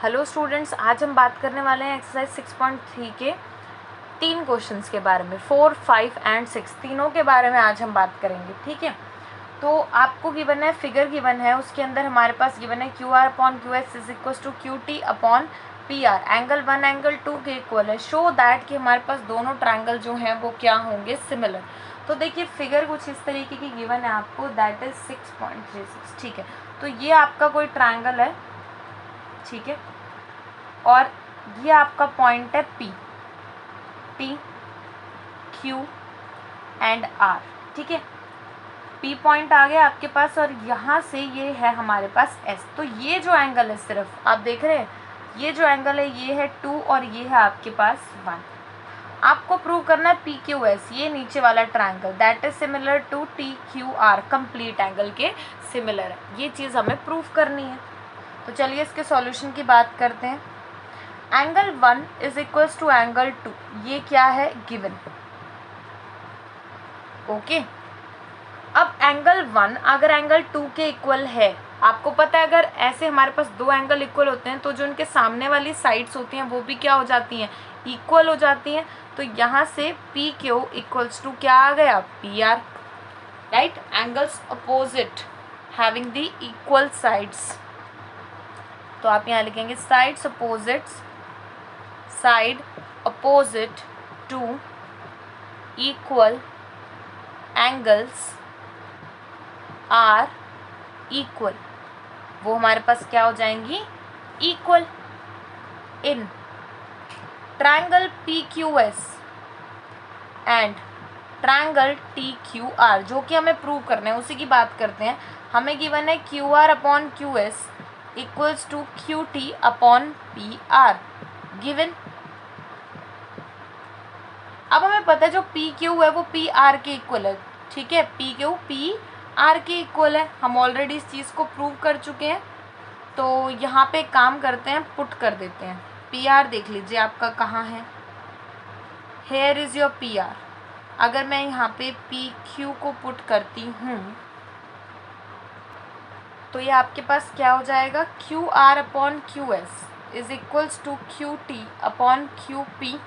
Hello students, आज हम बात करने वाले हैं एक्सरसाइज 6.3 के 3 क्वेश्चंस के बारे में। 4, 5 एंड 6 तीनों के बारे में आज हम बात करेंगे। ठीक है, तो आपको गिवन है, फिगर गिवन है, उसके अंदर हमारे पास गिवन है Q R upon Q S is equal to Q T upon P R. Angle 1 angle 2 के इक्वल है। शो दैट कि हमारे पास दोनों ट्रायंगल जो हैं वो क्या होंगे, सिमिलर। तो देखिए फिगर कुछ इस तरीके की गिवन है आपको, दैट इज 6.36। ठीक है, तो ये आपका कोई ट्रायंगल है, ठीक है, और ये आपका पॉइंट है P, T, Q and R। ठीक है, P पॉइंट आ गया आपके पास और यहाँ से ये है हमारे पास S। तो ये जो एंगल है, सिर्फ आप देख रहे हैं, ये जो एंगल है ये है 2 और ये है आपके पास 1। आपको प्रूव करना है PQS, ये नीचे वाला triangle, that is similar to TQR, complete angle के सिमिलर है। ये चीज़ हमें प्रूव करनी है। तो चलिए इसके सॉल्यूशन की बात करते हैं। Angle 1 is equals to angle 2, ये क्या है, गिवन। ओके, अब एंगल 1 अगर एंगल 2 के इक्वल है, आपको पता है अगर ऐसे हमारे पास दो एंगल इक्वल होते हैं तो जो उनके सामने वाली साइड्स होती हैं वो भी क्या हो जाती हैं, इक्वल हो जाती हैं। तो यहाँ से पी क्यू इक्वल्स टू क्या आ गया, P R, right. Angles opposite having the equal sides, तो आप यहाँ लिखेंगे sides opposites, side opposite to equal angles are equal, वो हमारे पास क्या हो जाएंगी, equal. In triangle PQS and triangle TQR, जो कि हमें प्रूव करना है, उसी की बात करते हैं। हमें गिवन है QR upon QS equals to QT upon PR, given. अब हमें पता है जो PQ है वो PR के इक्वल है। ठीक है, PQ PR के इक्वल है, हम ऑलरेडी इस चीज़ को प्रूव कर चुके हैं। तो यहाँ पे काम करते हैं, पुट कर देते हैं। PR देख लीजिए आपका कहाँ है, हेयर इज योर PR। अगर मैं यहाँ पे PQ को पुट करती हूँ तो ये आपके पास क्या हो जाएगा, QR upon QS is equals to QT upon QP।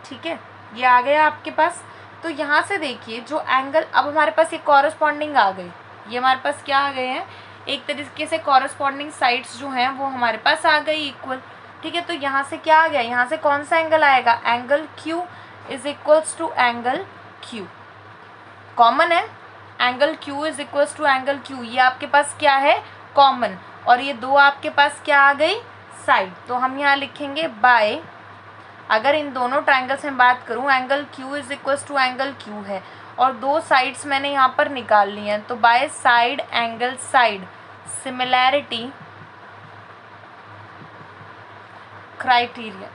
ठीक है, ये आ गया आपके पास। तो यहाँ से देखिए जो एंगल, अब हमारे पास ये कॉरस्पॉन्डिंग आ गई, ये हमारे पास क्या आ गए हैं, एक तरीके से कॉरस्पॉन्डिंग साइड्स जो हैं वो हमारे पास आ गई इक्वल। ठीक है, तो यहाँ से क्या आ गया, यहाँ से कौन सा एंगल आएगा, angle Q is equals to angle Q। Common है, angle Q is equals to angle Q, ये आपके पास क्या है, कॉमन। और ये दो आपके पास क्या आ गई, साइड। तो हम यहाँ लिखेंगे बाय, अगर इन दोनों ट्रायंगल से मैं बात करूं, angle Q is equals to angle Q है और दो साइड्स मैंने यहाँ पर निकाल ली हैं, तो by side angle side similarity criteria,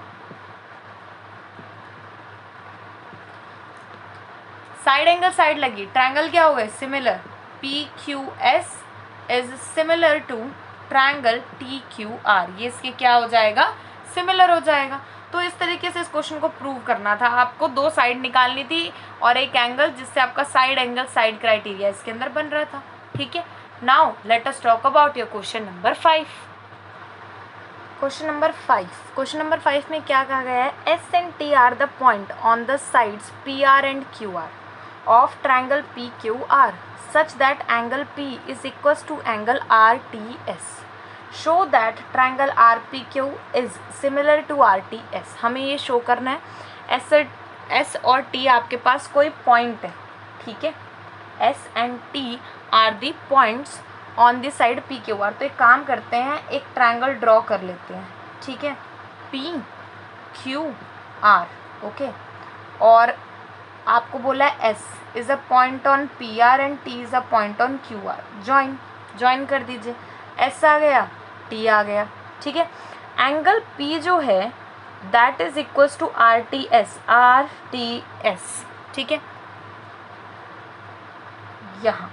side angle side लगी, ट्रायंगल क्या हो गए, similar. PQS is similar to triangle TQR, ये इसके क्या हो जाएगा, सिमिलर हो जाएगा। तो इस तरीके से इस क्वेश्चन को प्रूव करना था आपको, दो साइड निकालनी थी और एक एंगल, जिससे आपका साइड एंगल साइड क्राइटेरिया इसके अंदर बन रहा था। ठीक है, now let us talk about your question number 5। Question number 5 में क्या कहा गया है, S and T are the point on the sides PR and QR of triangle PQR such that angle P is equals to angle RTS. Show that triangle RPQ is similar to RTS. हमें ये show करना है। S और T आपके पास कोई point है, ठीक है, S and T are the points on the side PQR। तो एक काम करते हैं, एक ट्रायंगल ड्रॉ कर लेते हैं, ठीक है, PQR, ओके। और आपको बोला है S is a point on PR and T is a point on QR। Join कर दीजिए, S आ गया, T आ गया। ठीक है, एंगल P जो है that is equals to RTS। ठीक है, यहाँ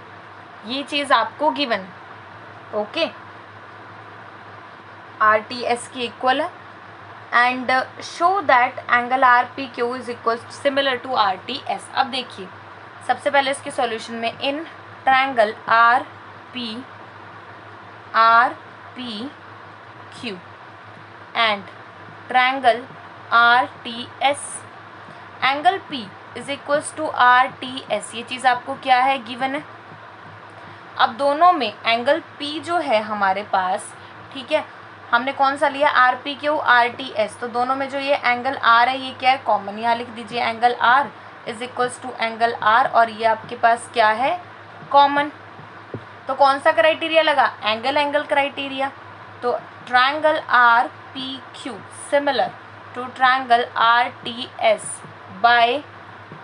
ये चीज आपको गिवन है, ओके, RTS की इक्वल है and show that angle RPQ is equal similar to RTS। अब देखिए सबसे पहले इसके सॉल्यूशन में, in triangle RPQ RPQ and triangle RTS. Angle P is equals to RTS, ये चीज़ आपको क्या है, गिवन है। अब दोनों में एंगल P जो है हमारे पास, ठीक है, हमने कौन सा लिया, RPQ RTS, तो दोनों में जो ये एंगल R है ये क्या है, कॉमन, यहाँ लिख दीजिए angle R is equals to angle R, और ये आपके पास क्या है, कॉमन। तो कौन सा क्राइटेरिया लगा, एंगल क्राइटेरिया। तो triangle RPQ similar to triangle RTS by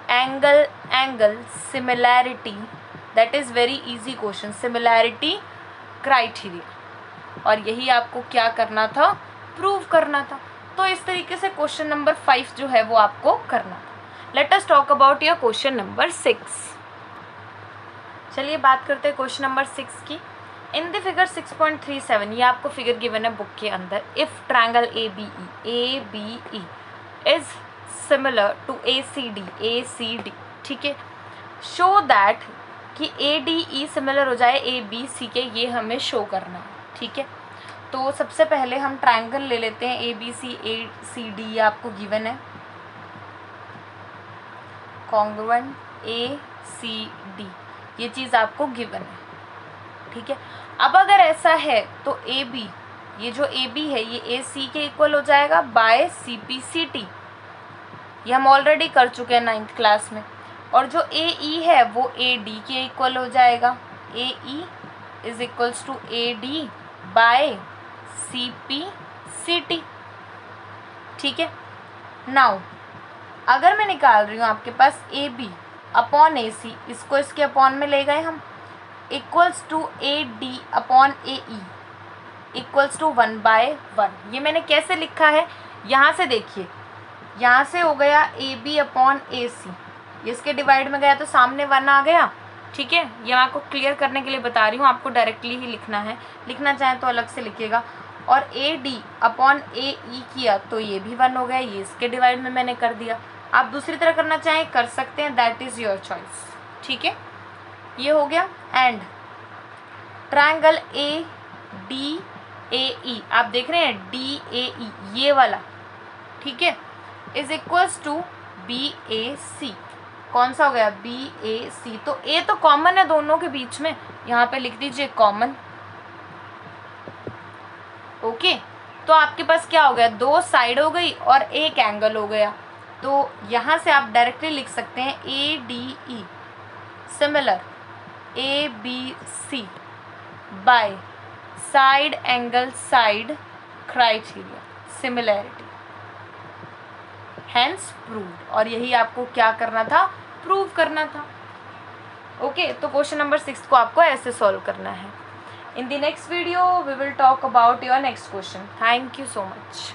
angle similarity, that is very easy question, similarity criteria, और यही आपको क्या करना था, प्रूव करना था। तो इस तरीके से क्वेश्चन नंबर 5 जो है वो आपको करना था। Late us talk about your question number 6। चलिए बात करते हैं क्वेश्चन नंबर 6 की। इन द फिगर 6.37, ये आपको फिगर गिवन है बुक के अंदर। If triangle ABE is similar to ACD, ठीक है, शो दैट कि ADE सिमिलर हो जाए ABC के, ये हमें शो करना है, ठीक है। तो सबसे पहले हम ट्रायंगल ले लेते हैं ABC ACD, ये आपको गिवन है, कॉन्ग्रुएंट ACD, ये चीज़ आपको गिवन है, ठीक है। अब अगर ऐसा है तो AB, ये जो AB है ये AC के इक्वल हो जाएगा बाय CPCT, ये हम ऑलरेडी कर चुके हैं 9th क्लास में। और जो AE है वो AD के इक्वल हो जाएगा, AE is equals to AD by CPCT, ठीक है। नाउ अगर मैं निकाल रही हूँ आपके पास AB अपॉन AC, इसको इसके अपॉन में ले गए हम, equals to AD upon AE equals to 1/1। ये मैंने कैसे लिखा है, यहाँ से देखिए, यहाँ से हो गया AB अपॉन AC, इसके डिवाइड में गया तो सामने 1 आ गया, ठीक है। ये मैं आपको क्लियर करने के लिए बता रही हूँ, आपको डायरेक्टली ही लिखना है, लिखना चाहें तो अलग से लिखिएगा। और AD अपॉन AE किया तो ये भी 1 हो गया, ये इसके डिवाइड में मैंने कर दिया। आप दूसरी तरह करना चाहें कर सकते हैं, दैट इज़ योर चॉइस, ठीक है। ये हो गया। एंड ट्रायंगल ADAE, आप देख रहे हैं DAE ये वाला, ठीक है, इज इक्वल्स टू BAC, कौन सा हो गया, BAC। तो A तो कॉमन है दोनों के बीच में, यहाँ पे लिख दीजिए कॉमन, ओके। तो आपके पास क्या हो गया, 2 साइड हो गई और एक एंगल हो गया। तो यहाँ से आप डायरेक्टली लिख सकते हैं ADE similar ABC by side angle side criteria similarity, hence proved. और यही आपको क्या करना था, प्रूव करना था, ओके। तो क्वेश्चन नंबर 6 को आपको ऐसे सॉल्व करना है। In the next video we will talk about your next question. Thank you so much.